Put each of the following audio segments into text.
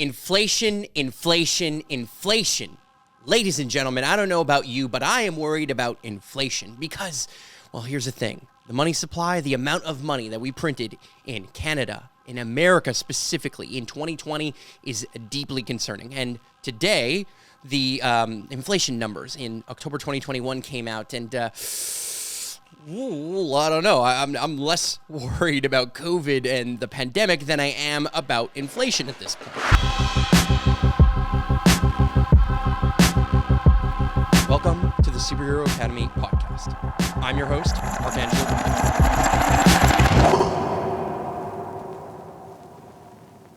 Inflation, inflation, inflation. Ladies and gentlemen, I don't know about you, but I am worried about inflation because, well, here's the thing. The money supply, the amount of money that we printed in Canada, in America specifically, in 2020 is deeply concerning. And today, the inflation numbers in October 2021 came out, and I don't know. I'm less worried about COVID and the pandemic than I am about inflation at this point. Welcome to the Superhero Academy podcast. I'm your host, Marc Angelo.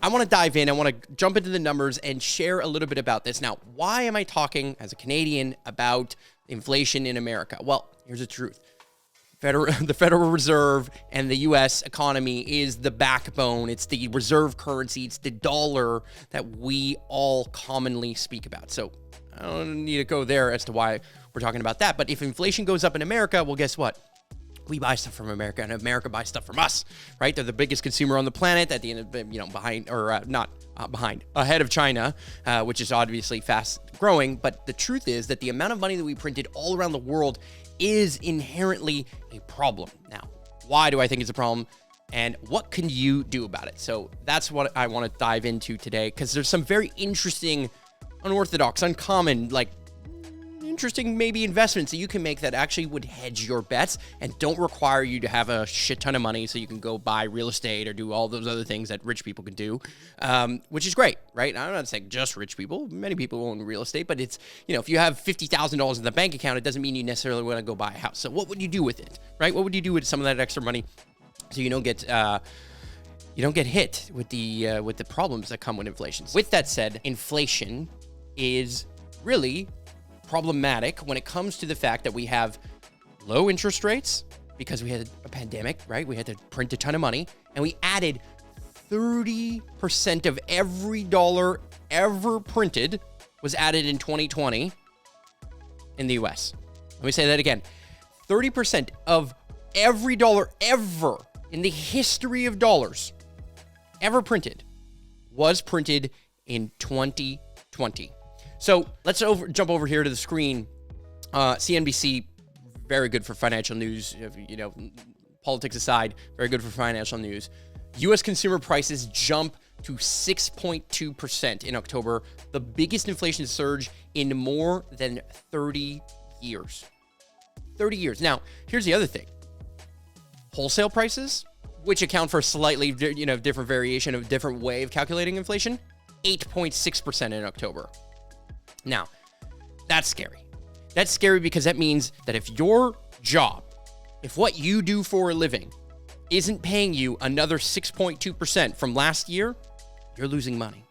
I want to dive in. I want to jump into the numbers and share a little bit about this. Now, why am I talking as a Canadian about inflation in America? Well, here's the truth. The Federal Reserve and the U.S. economy is the backbone. It's the reserve currency. It's the dollar that we all commonly speak about. So I don't need to go there as to why we're talking about that. But if inflation goes up in America, well, guess what? We buy stuff from America, and America buys stuff from us, right? They're the biggest consumer on the planet at the end of, ahead of China, which is obviously fast growing. But the truth is that the amount of money that we printed all around the world is inherently a problem. Now, why do I think it's a problem? And what can you do about it? So that's what I want to dive into today, because there's some very interesting, unorthodox, uncommon, interesting maybe investments that you can make that actually would hedge your bets and don't require you to have a shit ton of money so you can go buy real estate or do all those other things that rich people can do, which is great, right? I'm not saying just rich people. Many people own real estate, but it's, if you have $50,000 in the bank account, it doesn't mean you necessarily want to go buy a house. So what would you do with it, right? What would you do with some of that extra money so you don't get hit with the problems that come with inflation? With that said, inflation is really problematic when it comes to the fact that we have low interest rates because we had a pandemic, right? We had to print a ton of money, and we added 30% of every dollar ever printed was added in 2020 in the US. Let me say that again. 30% of every dollar ever in the history of dollars ever printed was printed in 2020. So let's jump over here to the screen. CNBC, very good for financial news. Politics aside, very good for financial news. U.S. consumer prices jump to 6.2% in October, the biggest inflation surge in more than 30 years. 30 years. Now, here's the other thing. Wholesale prices, which account for slightly, different variation of different way of calculating inflation, 8.6% in October. Now, that's scary. That's scary because that means that if your job, if what you do for a living isn't paying you another 6.2% from last year, you're losing money.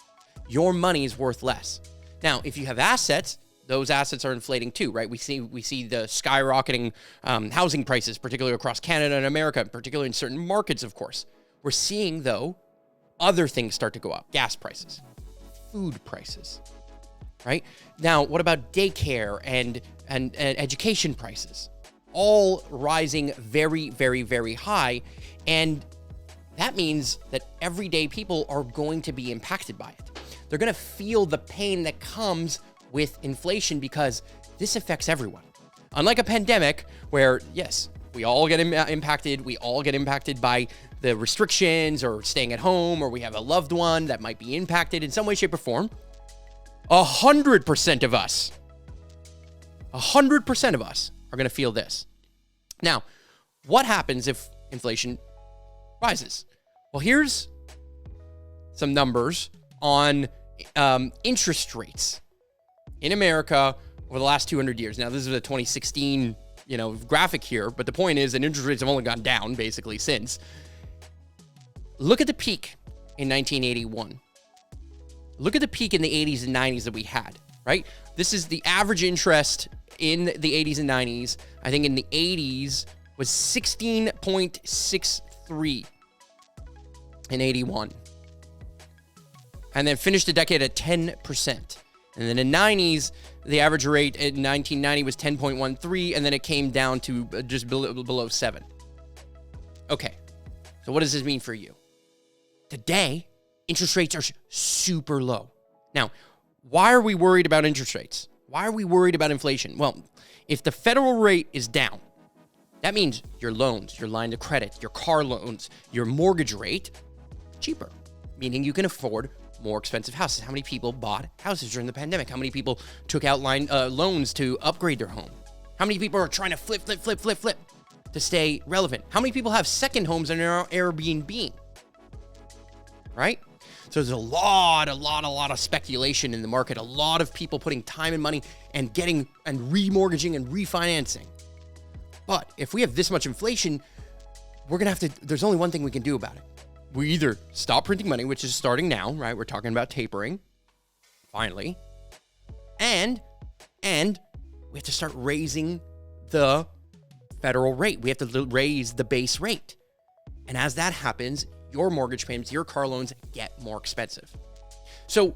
Your money is worth less. Now, if you have assets, those assets are inflating too, right? We see the skyrocketing housing prices, particularly across Canada and America, particularly in certain markets, of course. We're seeing, though, other things start to go up. Gas prices, food prices. Right? Now, what about daycare and education prices? All rising very, very, very high. And that means that everyday people are going to be impacted by it. They're going to feel the pain that comes with inflation because this affects everyone. Unlike a pandemic where, yes, we all get impacted. We all get impacted by the restrictions or staying at home, or we have a loved one that might be impacted in some way, shape, or form. 100% of us are going to feel this. Now, what happens if inflation rises? Well, here's some numbers on interest rates in America over the last 200 years. Now, this is a 2016, graphic here, but the point is that interest rates have only gone down basically since. Look at the peak in 1981. Look at the peak in the 80s and 90s that we had, right? This is the average interest in the 80s and 90s. I think in the 80s was 16.63 in 81. And then finished the decade at 10%. And then in the 90s, the average rate in 1990 was 10.13, and then it came down to just below 7. Okay, so what does this mean for you? Today, Interest rates are super low. Now, why are we worried about interest rates? Why are we worried about inflation? Well, if the federal rate is down, that means your loans, your line of credit, your car loans, your mortgage rate, cheaper, meaning you can afford more expensive houses. How many people bought houses during the pandemic? How many people took out loans to upgrade their home? How many people are trying to flip to stay relevant? How many people have second homes on their Airbnb? Right? So there's a lot of speculation in the market, a lot of people putting time and money and getting and remortgaging and refinancing. But if we have this much inflation, we're going to have to, there's only one thing we can do about it. We either stop printing money, which is starting now, right? We're talking about tapering, finally. And we have to start raising the federal rate. We have to raise the base rate. And as that happens, your mortgage payments, your car loans get more expensive. So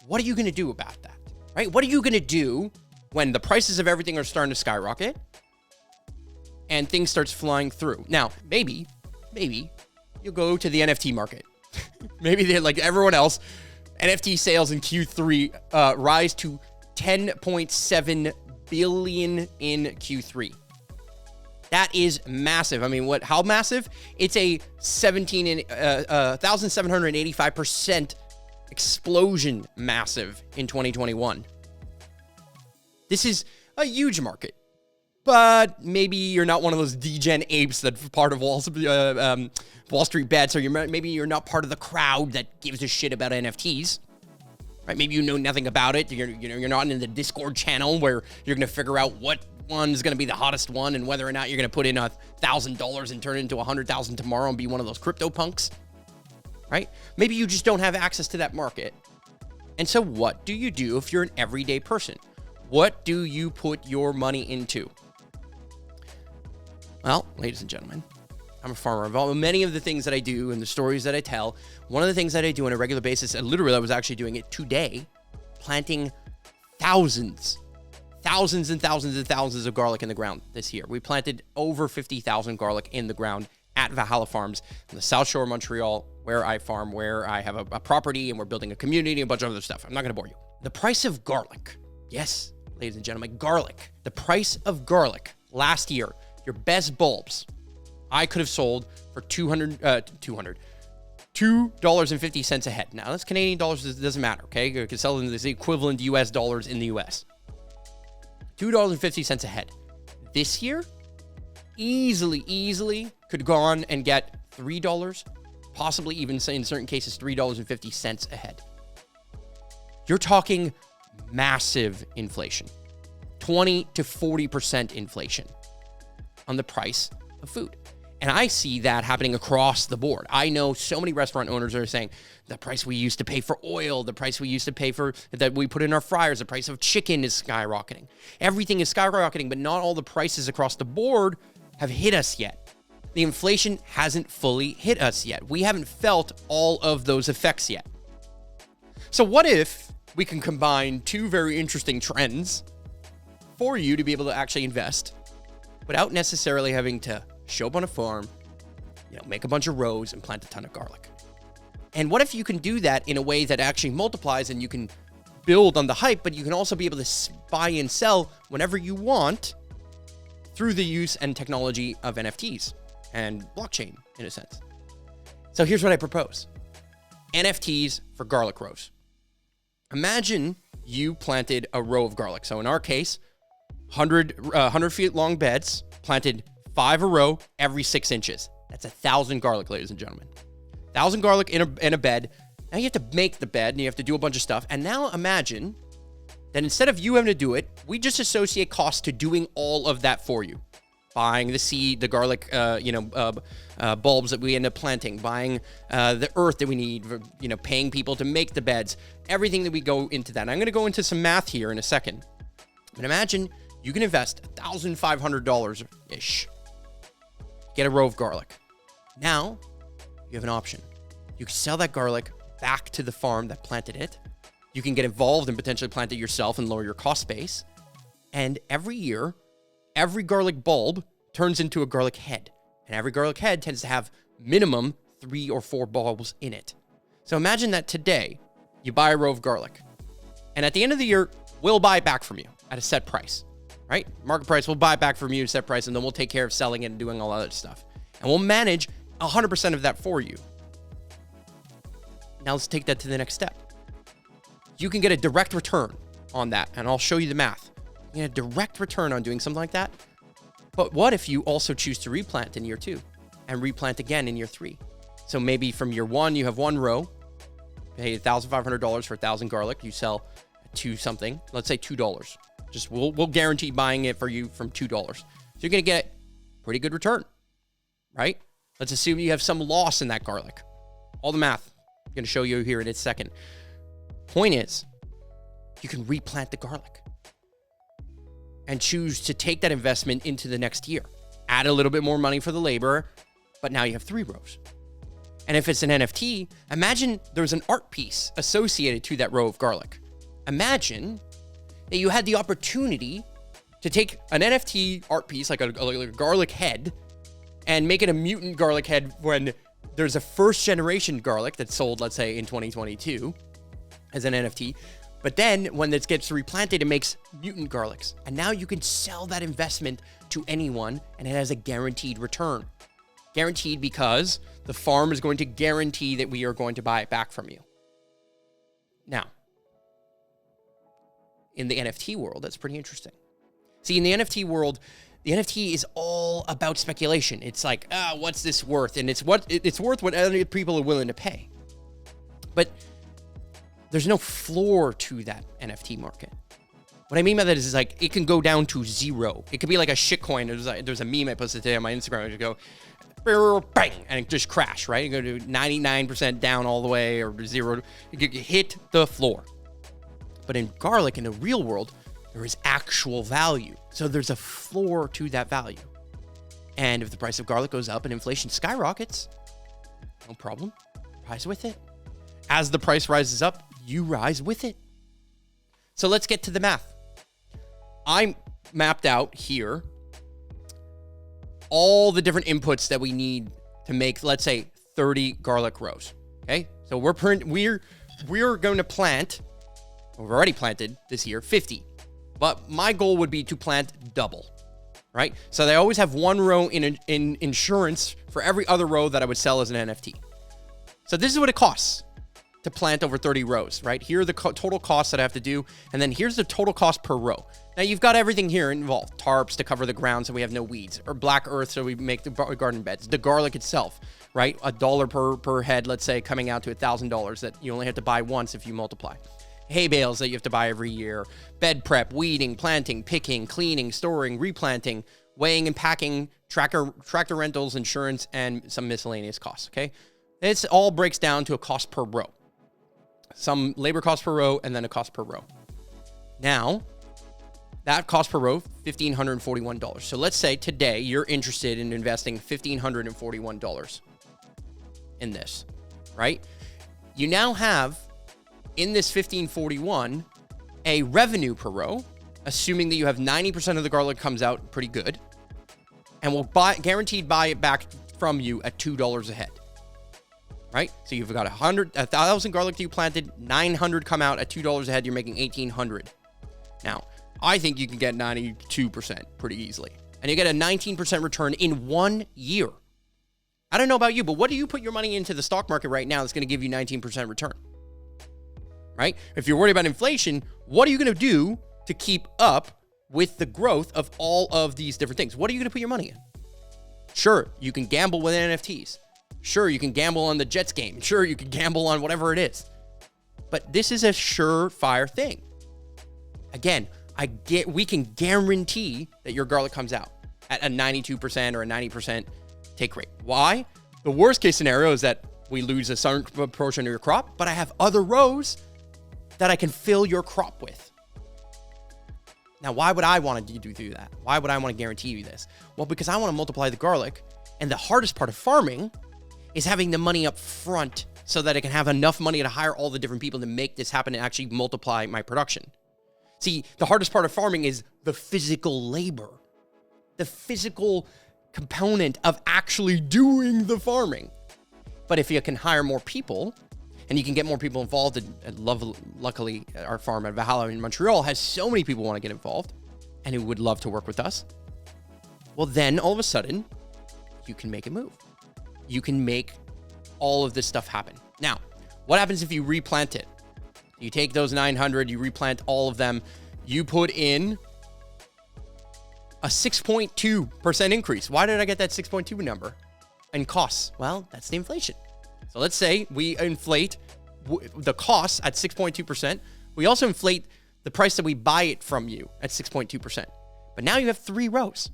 what are you going to do about that, right? What are you going to do when the prices of everything are starting to skyrocket and things starts flying through? Now, maybe you'll go to the NFT market. Maybe they're like everyone else. NFT sales in Q3 rise to 10.7 billion in Q3. That is massive. I mean, how massive? It's a 1,785% explosion massive in 2021. This is a huge market. But maybe you're not one of those degen apes that's part of Wall Street bets, or maybe you're not part of the crowd that gives a shit about NFTs. Right? Maybe you know nothing about it. You're not in the Discord channel where you're going to figure out what one is going to be the hottest one and whether or not you're going to put in $1,000 and turn it into $100,000 tomorrow and be one of those crypto punks. Right? Maybe you just don't have access to that market. And so what do you do if you're an everyday person? What do you put your money into? Well, ladies and gentlemen, I'm a farmer. Of many of the things that I do and the stories that I tell, one of the things that I do on a regular basis, and literally I was actually doing it today, planting thousands and thousands of garlic in the ground this year. We planted over 50,000 garlic in the ground at Valhalla Farms on the South Shore of Montreal, where I farm, where I have a property and we're building a community and a bunch of other stuff. I'm not going to bore you. The price of garlic, yes, ladies and gentlemen, garlic. The price of garlic last year, your best bulbs, I could have sold for $2.50 a head. Now, that's Canadian dollars. It doesn't matter, okay? You can sell them as the equivalent US dollars in the US. $2.50 a head. This year, easily could go on and get $3, possibly even in certain cases, $3.50 a head. You're talking massive inflation, 20 to 40% inflation on the price of food. And I see that happening across the board. I know so many restaurant owners are saying the price we used to pay for oil, the price we used to pay for that we put in our fryers, the price of chicken is skyrocketing. Everything is skyrocketing, but not all the prices across the board have hit us yet. The inflation hasn't fully hit us yet. We haven't felt all of those effects yet. So what if we can combine two very interesting trends for you to be able to actually invest without necessarily having to show up on a farm, make a bunch of rows and plant a ton of garlic? And what if you can do that in a way that actually multiplies and you can build on the hype, but you can also be able to buy and sell whenever you want through the use and technology of NFTs and blockchain, in a sense. So here's what I propose. NFTs for garlic rows. Imagine you planted a row of garlic. So in our case, 100 feet long beds, planted 5 a row every 6 inches. That's 1,000 garlic, ladies and gentlemen. 1,000 garlic in a bed. Now you have to make the bed and you have to do a bunch of stuff. And now imagine that instead of you having to do it, we just associate costs to doing all of that for you. Buying the seed, the garlic, bulbs that we end up planting, buying the earth that we need, paying people to make the beds, everything that we go into that. And I'm going to go into some math here in a second. But imagine you can invest $1,500-ish. Get a row of garlic. Now, you have an option. You can sell that garlic back to the farm that planted it. You can get involved and potentially plant it yourself and lower your cost base. And every year, every garlic bulb turns into a garlic head. And every garlic head tends to have minimum 3 or 4 bulbs in it. So imagine that today you buy a row of garlic, and at the end of the year, we'll buy it back from you at a set price, right? Market price, we'll buy it back from you at a set price, and then we'll take care of selling it and doing all other stuff. And we'll manage 100% of that for you. Now let's take that to the next step. You can get a direct return on that, and I'll show you the math. You get a direct return on doing something like that. But what if you also choose to replant in year 2 and replant again in year 3? So maybe from year 1, you have one row, pay $1,500 for 1,000 garlic. You sell to something, let's say $2. Just we'll guarantee buying it for you from $2. So you're going to get a pretty good return, right? Let's assume you have some loss in that garlic. All the math I'm going to show you here in a second. Point is, you can replant the garlic and choose to take that investment into the next year. Add a little bit more money for the labor, but now you have 3 rows. And if it's an NFT, imagine there's an art piece associated to that row of garlic. Imagine that you had the opportunity to take an NFT art piece, like a garlic head, and make it a mutant garlic head when there's a first generation garlic that's sold, let's say in 2022 as an NFT. But then when this gets replanted, it makes mutant garlics. And now you can sell that investment to anyone, and it has a guaranteed return. Guaranteed because the farm is going to guarantee that we are going to buy it back from you. Now, in the NFT world, that's pretty interesting. See, in the NFT world, the NFT is all about speculation. It's like, what's this worth? And it's worth what other people are willing to pay. But there's no floor to that NFT market. What I mean by that is like, it can go down to 0. It could be like a shit coin. There's a meme I posted today on my Instagram. I just go, bang, and it just crash, right? You go to 99% down all the way or 0. You hit the floor. But in garlic, in the real world, there is actual value. So there's a floor to that value. And if the price of garlic goes up and inflation skyrockets, no problem. Rise with it. As the price rises up, you rise with it. So let's get to the math. I mapped out here all the different inputs that we need to make, let's say, 30 garlic rows. Okay? So we're going to plant, we've already planted this year, 50. But my goal would be to plant double, right? So they always have one row in insurance for every other row that I would sell as an NFT. So this is what it costs to plant over 30 rows, right? Here are the total costs that I have to do. And then here's the total cost per row. Now you've got everything here involved. Tarps to cover the ground so we have no weeds, or black earth so we make the garden beds. The garlic itself, right? $1 per head, let's say, coming out to $1,000 that you only have to buy once if you multiply. Hay bales that you have to buy every year, bed prep, weeding, planting, picking, cleaning, storing, replanting, weighing and packing, tractor rentals, insurance, and some miscellaneous costs, okay? This all breaks down to a cost per row. Some labor cost per row, and then a cost per row. Now, that cost per row, $1,541. So let's say today you're interested in investing $1,541 in this, right? You now have, in this 1541, a revenue per row, assuming that you have 90% of the garlic comes out pretty good, and will guaranteed buy it back from you at $2 a head, right? So you've got 1,000 garlic that you planted, 900 come out at $2 a head, you're making 1,800. Now, I think you can get 92% pretty easily, and you get a 19% return in 1 year. I don't know about you, but what do you put your money into the stock market right now that's going to give you 19% return? Right? If you're worried about inflation, what are you going to do to keep up with the growth of all of these different things? What are you going to put your money in? Sure, you can gamble with NFTs. Sure, you can gamble on the Jets game. Sure, you can gamble on whatever it is. But this is a surefire thing. Again, we can guarantee that your garlic comes out at a 92% or a 90% take rate. Why? The worst case scenario is that we lose a certain proportion of your crop, but I have other rows that I can fill your crop with. Now, why would I want to do that? Why would I want to guarantee you this? Well, because I want to multiply the garlic, and the hardest part of farming is having the money up front so that I can have enough money to hire all the different people to make this happen and actually multiply my production. See, the hardest part of farming is the physical labor, the physical component of actually doing the farming. But if you can hire more people, and you can get more people involved. And luckily, our farm at Valhalla in Montreal has so many people who want to get involved and who would love to work with us. Well, then all of a sudden, you can make a move. You can make all of this stuff happen. Now, what happens if you replant it? You take those 900, you replant all of them, you put in a 6.2% increase. Why did I get that 6.2 number? And costs? Well, that's the inflation. So let's say we inflate the costs at 6.2%. We also inflate the price that we buy it from you at 6.2%. But now you have 3 rows.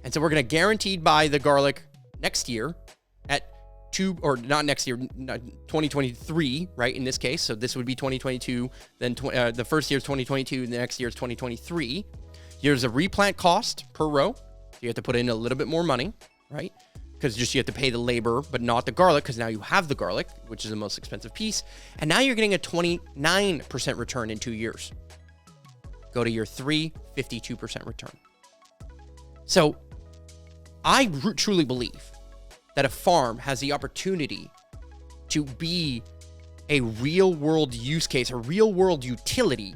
And so we're going to guaranteed buy the garlic next year at 2023, right? In this case. So this would be 2022. Then the first year is 2022. The next year is 2023. There's a replant cost per row. You have to put in a little bit more money, right? Because you have to pay the labor, but not the garlic, because now you have the garlic, which is the most expensive piece. And now you're getting a 29% return in 2 years. Go to year 3, 52% return. So I truly believe that a farm has the opportunity to be a real world use case, a real world utility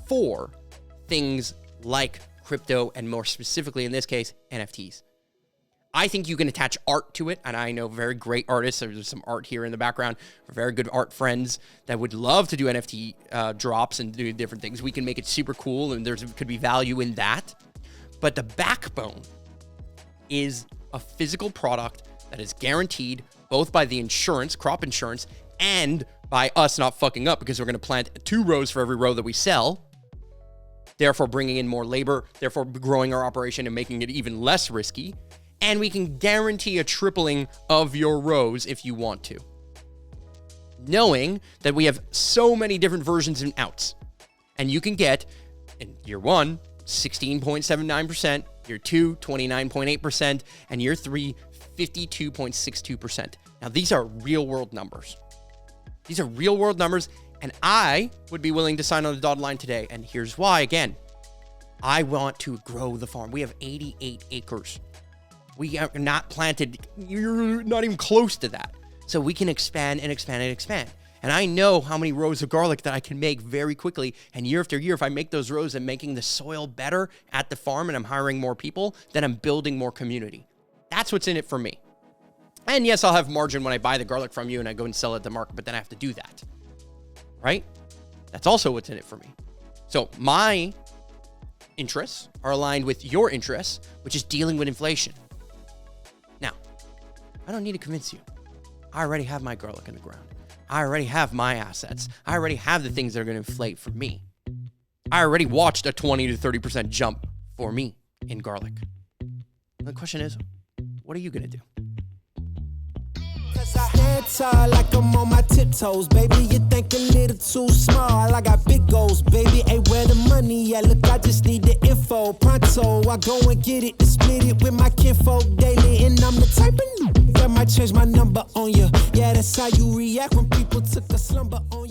for things like crypto, and more specifically in this case, NFTs. I think you can attach art to it, and I know very great artists. There's some art here in the background, very good art friends that would love to do NFT drops and do different things. We can make it super cool, and could be value in that. But the backbone is a physical product that is guaranteed both by the insurance, crop insurance, and by us not fucking up, because we're going to plant 2 rows for every row that we sell, therefore bringing in more labor, therefore growing our operation and making it even less risky. And we can guarantee a tripling of your rows if you want to. Knowing that we have so many different versions and outs. And you can get, in year 1, 16.79%, year 2, 29.8%, and year 3, 52.62%. Now, these are real world numbers. These are real world numbers, and I would be willing to sign on the dotted line today. And here's why. Again, I want to grow the farm. We have 88 acres. We are not planted, you're not even close to that. So we can expand and expand and expand. And I know how many rows of garlic that I can make very quickly. And year after year, if I make those rows and making the soil better at the farm and I'm hiring more people, then I'm building more community. That's what's in it for me. And yes, I'll have margin when I buy the garlic from you and I go and sell it at the market, but then I have to do that, right? That's also what's in it for me. So my interests are aligned with your interests, which is dealing with inflation. Now, I don't need to convince you. I already have my garlic in the ground. I already have my assets. I already have the things that are going to inflate for me. I already watched a 20 to 30% jump for me in garlic. And the question is, what are you going to do? Head tied like I'm on my tiptoes, baby. You think a little too small. I got big goals, baby. Hey, where the money at? Look, I just need the info. Pronto, I go and get it and split it with my kinfolk daily. And I'm the type of that might change my number on you. Yeah, that's how you react when people took a slumber on you.